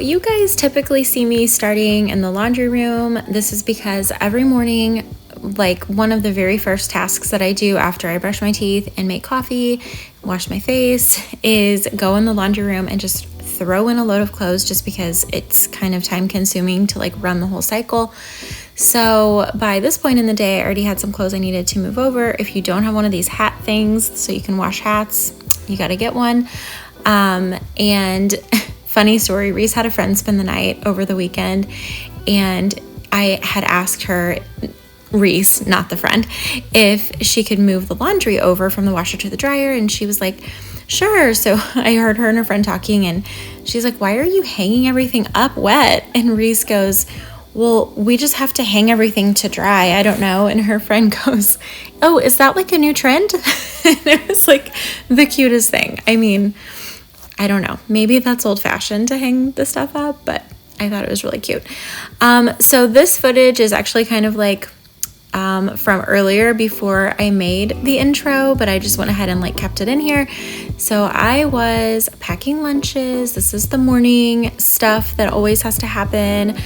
you guys typically see me starting in the laundry room. This is because every morning, like one of the very first tasks that I do after I brush my teeth and make coffee, wash my face, is go in the laundry room and just throw in a load of clothes, just because it's kind of time consuming to like run the whole cycle. So by this point in the day, I already had some clothes I needed to move over. If you don't have one of these hat things so you can wash hats, you got to get one. And funny story, Reese had a friend spend the night over the weekend, and I had asked her, Reese, not the friend, if she could move the laundry over from the washer to the dryer, and she was like, sure. So I heard her and her friend talking, and she's like, why are you hanging everything up wet? And Reese goes, well, we just have to hang everything to dry. I don't know. And her friend goes, oh, is that like a new trend? And it was like the cutest thing. I mean, I don't know. Maybe that's old fashioned to hang the stuff up, but I thought it was really cute. So this footage is actually kind of like from earlier before I made the intro, but I just went ahead and like kept it in here. So I was packing lunches. This is the morning stuff that always has to happen.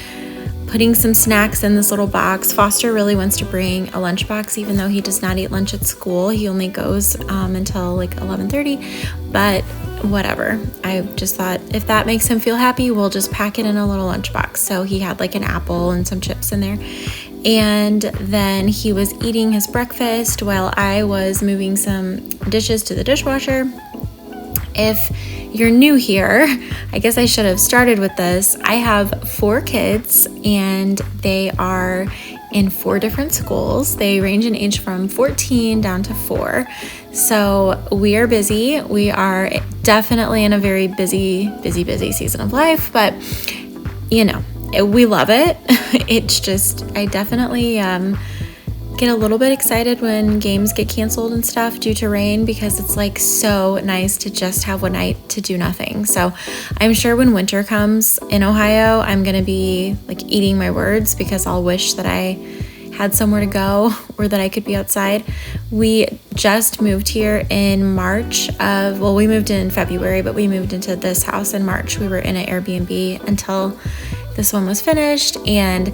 Putting some snacks in this little box. Foster really wants to bring a lunch box, even though he does not eat lunch at school. He only goes until like 11:30, but whatever. I just thought if that makes him feel happy, we'll just pack it in a little lunch box. So he had like an apple and some chips in there. And then he was eating his breakfast while I was moving some dishes to the dishwasher. If you're new here, I guess I should have started with this. I have 4 kids, and they are in 4 different schools. They range in age from 14 down to 4. So we are busy. We are definitely in a very busy season of life, but you know, we love it. It's just, I definitely get a little bit excited when games get canceled and stuff due to rain, because it's like so nice to just have one night to do nothing. So I'm sure when winter comes in Ohio, I'm going to be like eating my words, because I'll wish that I had somewhere to go or that I could be outside. We just moved here in March we moved in February, but we moved into this house in March. We were in an Airbnb until this one was finished, and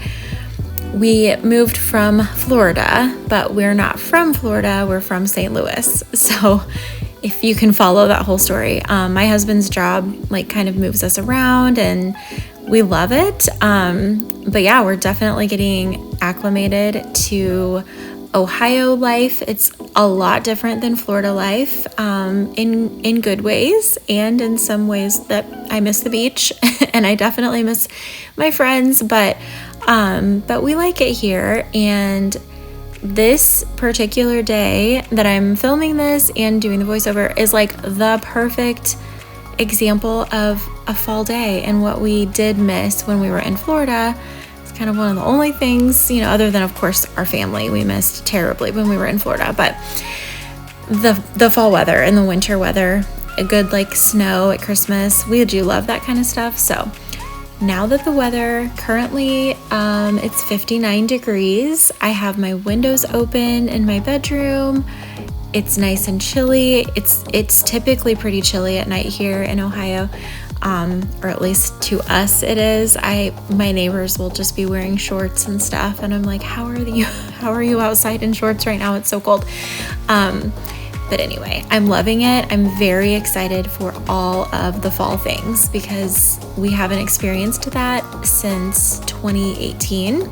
we moved from Florida, but we're not from Florida. We're from St. Louis. So if you can follow that whole story, my husband's job like kind of moves us around, and we love it. But yeah, we're definitely getting acclimated to Ohio life. It's a lot different than Florida life, in good ways, and in some ways that I miss the beach and I definitely miss my friends, but we like it here. And this particular day that I'm filming this and doing the voiceover is like the perfect example of a fall day and what we did miss when we were in Florida. It's kind of one of the only things, other than of course our family, we missed terribly when we were in Florida, but the fall weather and the winter weather, a good like snow at Christmas, we do love that kind of stuff. So now that the weather currently, it's 59 degrees. I have my windows open in my bedroom. It's nice and chilly. It's typically pretty chilly at night here in Ohio, or at least to us it is. My neighbors will just be wearing shorts and stuff, and I'm like, how are you outside in shorts right now? It's so cold. But anyway, I'm loving it. I'm very excited for all of the fall things because we haven't experienced that since 2018.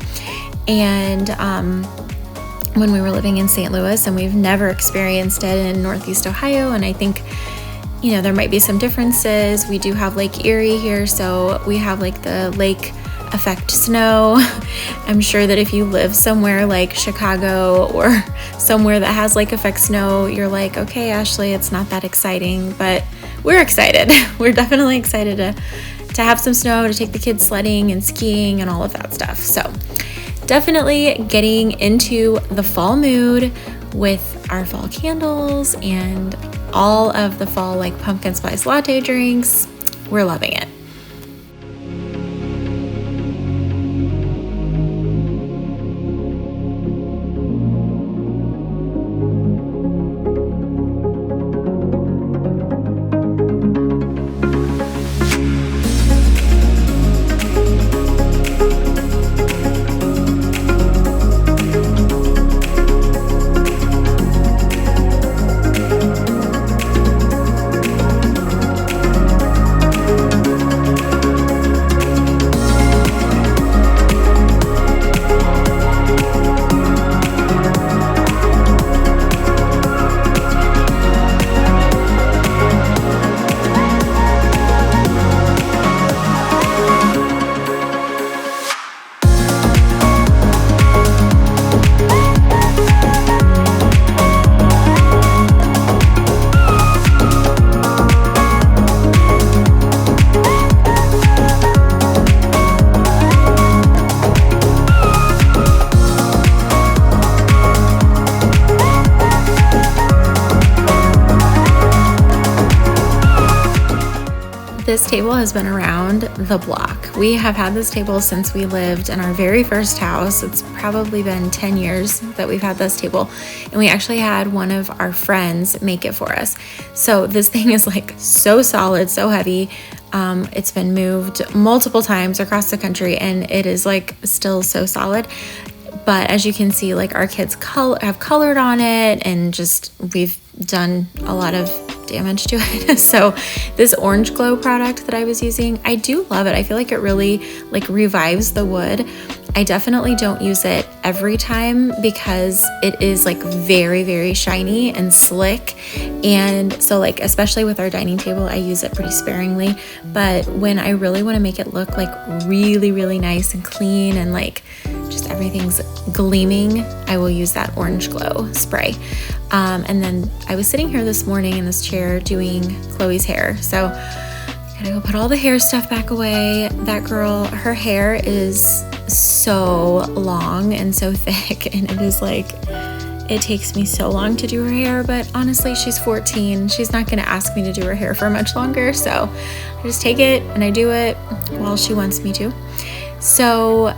And when we were living in St. Louis, and we've never experienced it in Northeast Ohio. And I think, there might be some differences. We do have Lake Erie here, so we have like the lake effect snow. I'm sure that if you live somewhere like Chicago or somewhere that has lake effect snow, you're like, okay, Ashley, it's not that exciting, but we're excited. We're definitely excited to have some snow, to take the kids sledding and skiing and all of that stuff. So definitely getting into the fall mood with our fall candles and all of the fall like pumpkin spice latte drinks. We're loving it. This table has been around the block. We have had this table since we lived in our very first house. It's probably been 10 years that we've had this table, and we actually had one of our friends make it for us. So this thing is like so solid, so heavy. It's been moved multiple times across the country, and it is like still so solid. But as you can see, like our kids have colored on it, and just we've done a lot of damage to it. So this orange glow product that I was using, I do love it. I feel like it really like revives the wood. I definitely don't use it every time because it is like very, very shiny and slick. And so like, especially with our dining table, I use it pretty sparingly. But when I really want to make it look like really, really nice and clean and like just everything's gleaming, I will use that orange glow spray. And then I was sitting here this morning in this chair doing Chloe's hair. So I gotta go put all the hair stuff back away. That girl, her hair is so long and so thick, and it is like, it takes me so long to do her hair, but honestly, she's 14. She's not gonna ask me to do her hair for much longer. So I just take it and I do it while she wants me to. So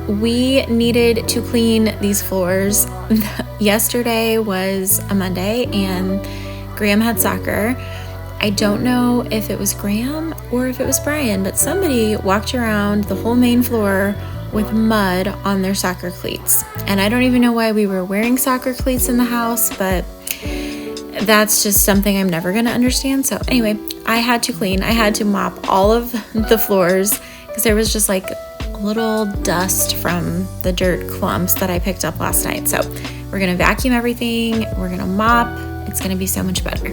we needed to clean these floors. Yesterday was a Monday and Graham had soccer. I don't know if it was Graham or if it was Brian, but somebody walked around the whole main floor with mud on their soccer cleats. And I don't even know why we were wearing soccer cleats in the house, but that's just something I'm never gonna understand. So anyway, I had to clean. I had to mop all of the floors because there was just like little dust from the dirt clumps that I picked up last night. So we're gonna vacuum everything, we're gonna mop. It's gonna be so much better.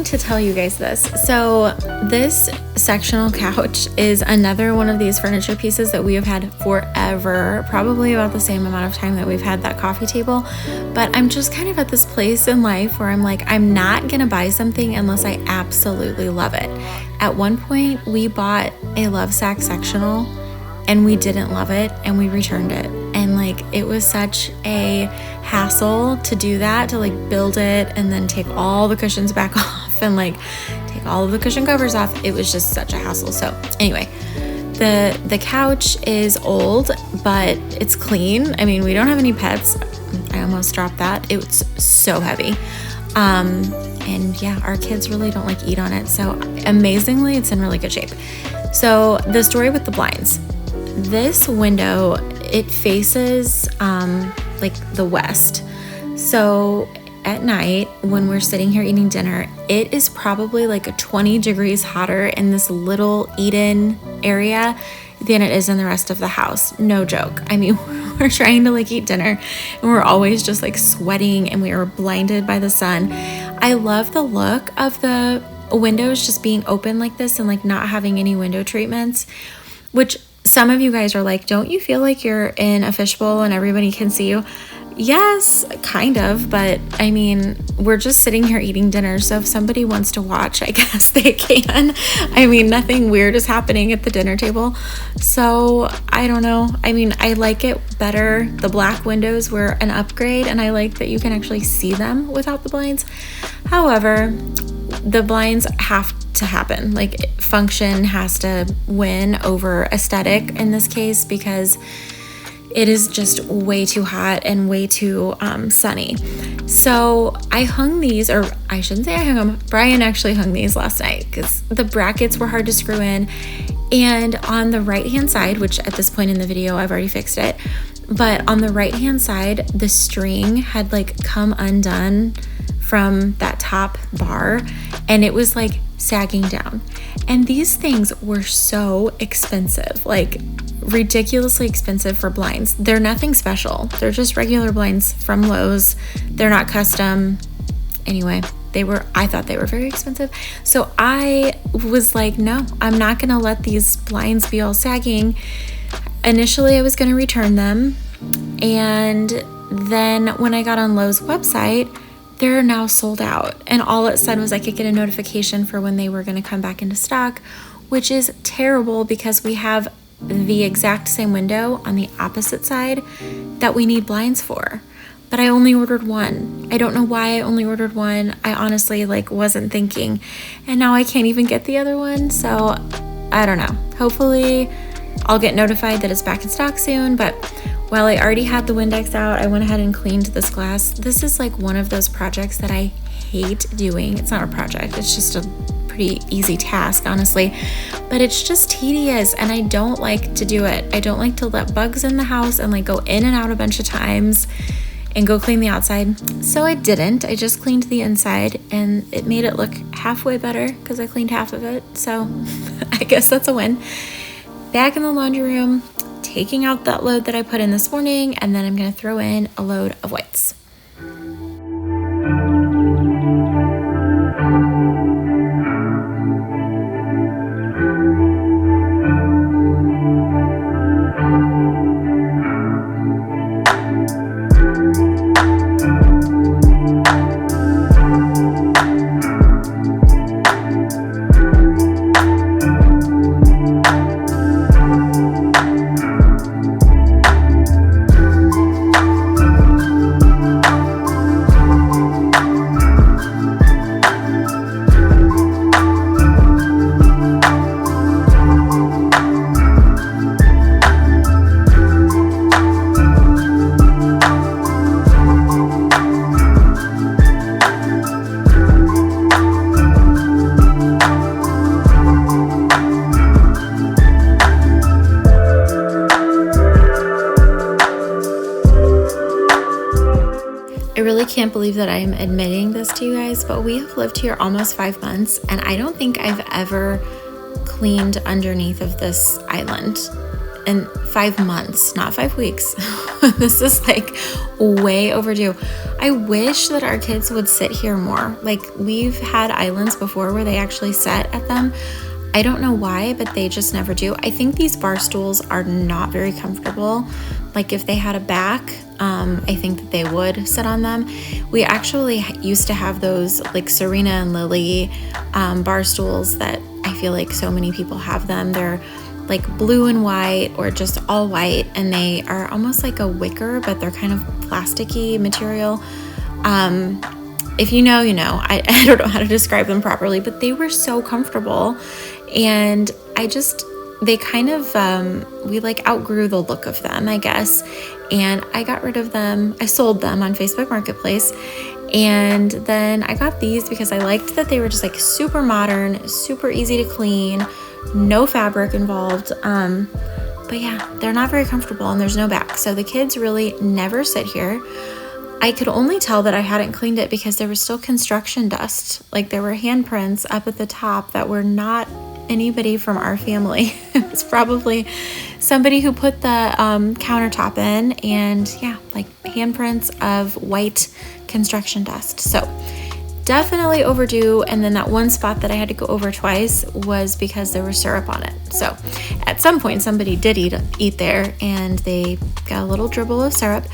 To tell you guys this. So this sectional couch is another one of these furniture pieces that we have had forever, probably about the same amount of time that we've had that coffee table. But I'm just kind of at this place in life where I'm like, I'm not gonna buy something unless I absolutely love it. At one point we bought a Lovesac sectional and we didn't love it and we returned it. And like, it was such a hassle to do that, to like build it and then take all the cushions back off and like take all of the cushion covers off. It was just such a hassle. So anyway, the couch is old, but it's clean. I mean, we don't have any pets. I almost dropped that. It's so heavy. And yeah, our kids really don't like eat on it. So amazingly, it's in really good shape. So the story with the blinds. This window, it faces like the west. So at night when we're sitting here eating dinner, it is probably like 20 degrees hotter in this little eat-in area than it is in the rest of the house. No joke. I mean, we're trying to like eat dinner and we're always just like sweating and we are blinded by the sun. I love the look of the windows just being open like this and like not having any window treatments, which some of you guys are like, don't you feel like you're in a fishbowl and everybody can see you? Yes, kind of, but I mean, we're just sitting here eating dinner, so if somebody wants to watch, I guess they can. I mean, nothing weird is happening at the dinner table, so I don't know. I mean, I like it better. The black windows were an upgrade, and I like that you can actually see them without the blinds. However, the blinds have to happen. Like, function has to win over aesthetic in this case because it is just way too hot and way too sunny. So I hung these, or I shouldn't say I hung them. Brian actually hung these last night because the brackets were hard to screw in. And on the right-hand side, which at this point in the video, I've already fixed it, but on the right-hand side, the string had like come undone from that top bar and it was like sagging down. And these things were so expensive, like ridiculously expensive for blinds. They're nothing special. They're just regular blinds from Lowe's. They're not custom. Anyway, I thought they were very expensive. So I was like, no, I'm not going to let these blinds be all sagging. Initially, I was going to return them. And then when I got on Lowe's website, they're now sold out. And all it said was I could get a notification for when they were going to come back into stock, which is terrible because we have the exact same window on the opposite side that we need blinds for. But I only ordered one. I don't know why I only ordered one. I honestly wasn't thinking. And now I can't even get the other one. So I don't know. Hopefully I'll get notified that it's back in stock soon. But while I already had the Windex out, I went ahead and cleaned this glass. This is one of those projects that I hate doing. It's not a project. It's just a pretty easy task, honestly. But it's just tedious and I don't like to do it. I don't like to let bugs in the house and go in and out a bunch of times and go clean the outside. So I didn't. I just cleaned the inside and it made it look halfway better because I cleaned half of it. So I guess that's a win. Back in the laundry room, taking out that load that I put in this morning, and then I'm going to throw in a load of whites. Can't believe that I'm admitting this to you guys, but we have lived here almost 5 months and I don't think I've ever cleaned underneath of this island in 5 months, not 5 weeks. This is way overdue. I wish that our kids would sit here more. We've had islands before where they actually sat at them. I don't know why, but they just never do. I think these bar stools are not very comfortable. If they had a back, I think that they would sit on them. We actually used to have those Serena and Lily bar stools that I feel so many people have them. They're blue and white or just all white, and they are almost like a wicker, but they're kind of plasticky material. If you know, you know. I don't know how to describe them properly, but they were so comfortable. And they kind of, we outgrew the look of them, I guess. And I got rid of them. I sold them on Facebook Marketplace. And then I got these because I liked that they were just super modern, super easy to clean, no fabric involved. But yeah, they're not very comfortable and there's no back. So the kids really never sit here. I could only tell that I hadn't cleaned it because there was still construction dust. There were handprints up at the top that were not anybody from our family. It's probably somebody who put the countertop in, and yeah, handprints of white construction dust. So definitely overdue. And then that one spot that I had to go over twice was because there was syrup on it. So at some point somebody did eat there and they got a little dribble of syrup.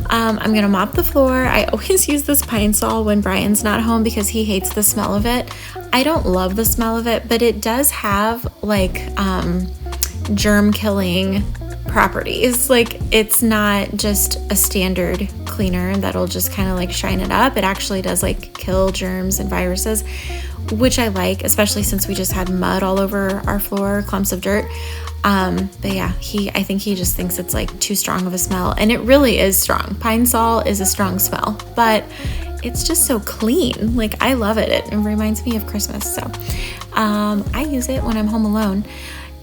I'm gonna mop the floor. I always use this Pine Sol when Brian's not home because he hates the smell of it. I don't love the smell of it, but it does have germ killing properties. It's not just a standard cleaner that'll just kind of shine it up. It actually does kill germs and viruses, which I like, especially since we just had mud all over our floor, clumps of dirt. But yeah, I think he just thinks it's too strong of a smell, and it really is strong. Pine Sol is a strong smell, but it's just so clean. I love it. It reminds me of Christmas. So, I use it when I'm home alone,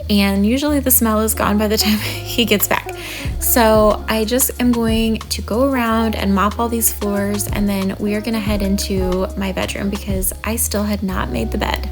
and usually the smell is gone by the time he gets back. So I just am going to go around and mop all these floors, and then we are going to head into my bedroom because I still had not made the bed.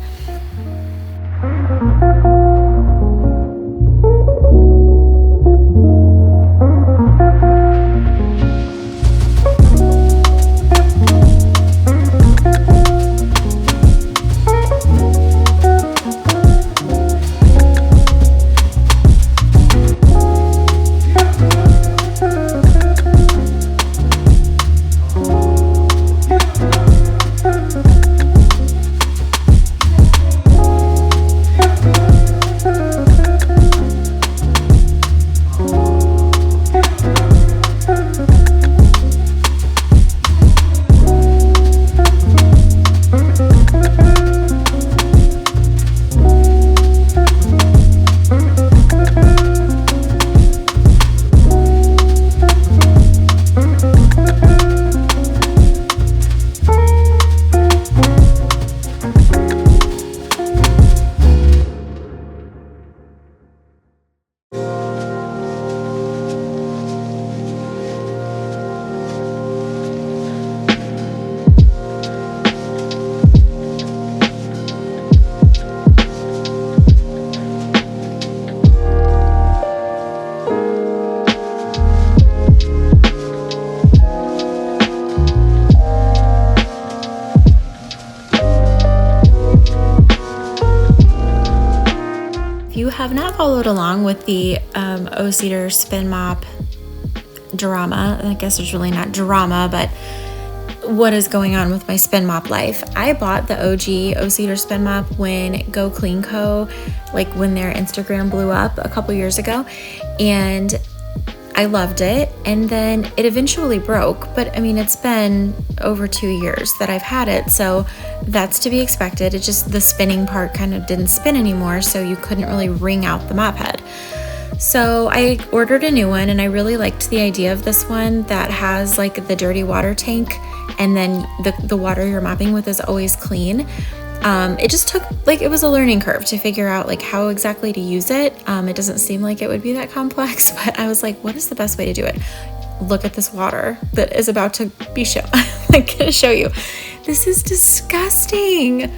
If you have not followed along with the O-Cedar Spin Mop drama, I guess there's really not drama, but what is going on with my Spin Mop life. I bought the OG O-Cedar Spin Mop when Go Clean Co., like when their Instagram blew up a couple years ago, and I loved it. And then it eventually broke, but I mean, it's been over 2 years that I've had it, so that's to be expected. It just, the spinning part kind of didn't spin anymore, so you couldn't really wring out the mop head. So I ordered a new one, and I really liked the idea of this one that has like the dirty water tank, and then the water you're mopping with is always clean. It just took, like, it was a learning curve to figure out like how exactly to use it. It doesn't seem like it would be that complex, but I was like, what is the best way to do it? Look at this water that is about to be gonna show you. This is disgusting.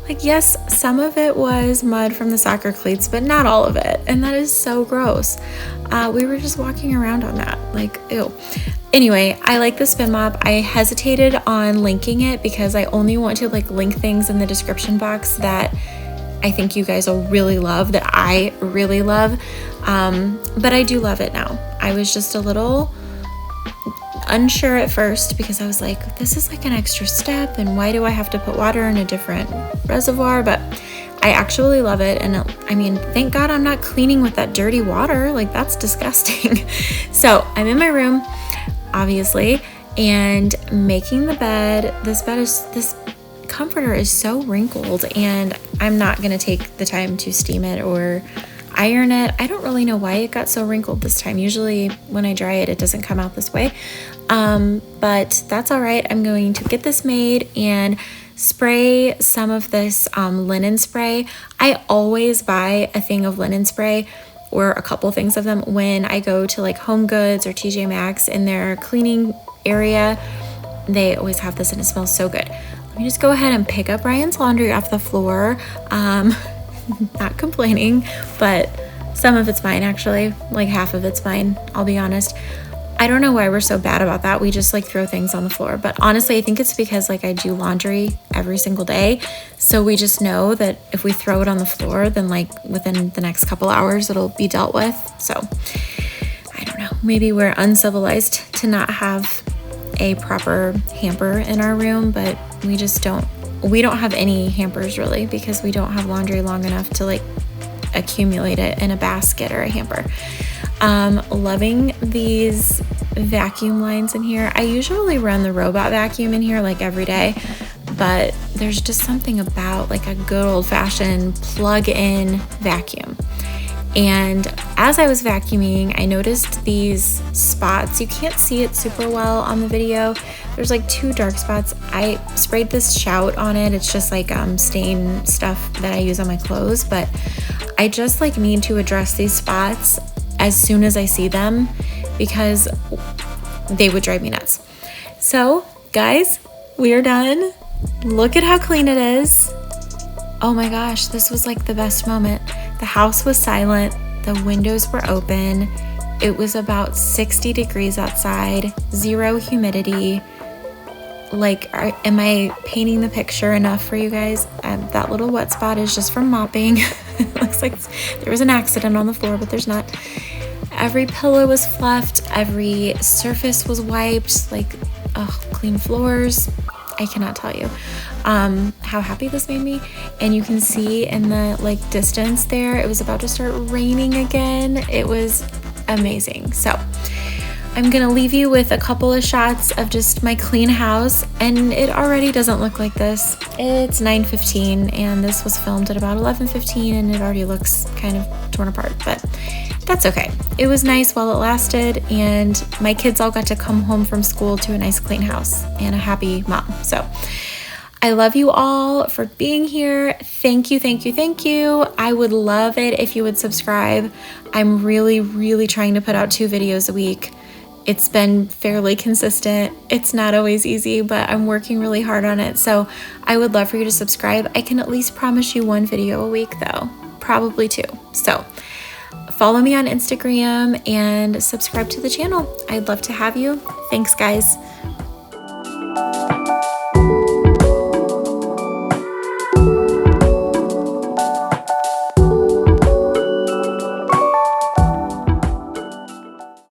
Like, yes, some of it was mud from the soccer cleats, but not all of it. And that is so gross. We were just walking around on that, like, ew. Anyway, I like the Spin Mop. I hesitated on linking it because I only want to like link things in the description box that I think you guys will really love, that I really love. But I do love it now. I was just a little unsure at first because I was like, this is like an extra step, and why do I have to put water in a different reservoir? But I actually love it. And I mean, thank God I'm not cleaning with that dirty water. Like, that's disgusting. So I'm in my room, obviously, and making the bed. This comforter is so wrinkled, and I'm not gonna take the time to steam it or iron it. I don't really know why it got so wrinkled this time. Usually when I dry it, it doesn't come out this way. But that's all right. I'm going to get this made and spray some of this linen spray. I always buy a thing of linen spray, or a couple things of them, when I go to like Home Goods or TJ Maxx in their cleaning area. They always have this, and it smells so good. Let me just go ahead and pick up Ryan's laundry off the floor. Not complaining, but some of it's mine, actually. Like half of it's mine, I'll be honest. I don't know why we're so bad about that. We just like throw things on the floor. But honestly, I think it's because like I do laundry every single day. So we just know that if we throw it on the floor, then like within the next couple hours, it'll be dealt with. So I don't know. Maybe we're uncivilized to not have a proper hamper in our room, but we don't have any hampers really, because we don't have laundry long enough to like accumulate it in a basket or a hamper. Loving these vacuum lines in here. I usually run the robot vacuum in here like every day, but there's just something about like a good old-fashioned plug-in vacuum. And as I was vacuuming, I noticed these spots. You can't see it super well on the video. There's like 2 dark spots. I sprayed this Shout on it. It's just like stain stuff that I use on my clothes, but I just like need to address these spots as soon as I see them, because they would drive me nuts. So guys, we are done. Look at how clean it is. Oh my gosh, this was like the best moment. The house was silent, the windows were open, it was about 60 degrees outside, 0 humidity. Like, am I painting the picture enough for you guys? That little wet spot is just from mopping. It looks like there was an accident on the floor, but there's not. Every pillow was fluffed, every surface was wiped, like, clean floors. I cannot tell you how happy this made me. And you can see in the like distance there, it was about to start raining again. It was amazing. So I'm gonna leave you with a couple of shots of just my clean house, and it already doesn't look like this. It's 9:15 and this was filmed at about 11:15, and it already looks kind of torn apart, but that's okay. It was nice while it lasted, and my kids all got to come home from school to a nice clean house and a happy mom. So I love you all for being here. Thank you, thank you, thank you. I would love it if you would subscribe. I'm really, really trying to put out 2 videos a week. It's been fairly consistent. It's not always easy, but I'm working really hard on it. So I would love for you to subscribe. I can at least promise you 1 video a week though, probably 2. So follow me on Instagram and subscribe to the channel. I'd love to have you. Thanks, guys.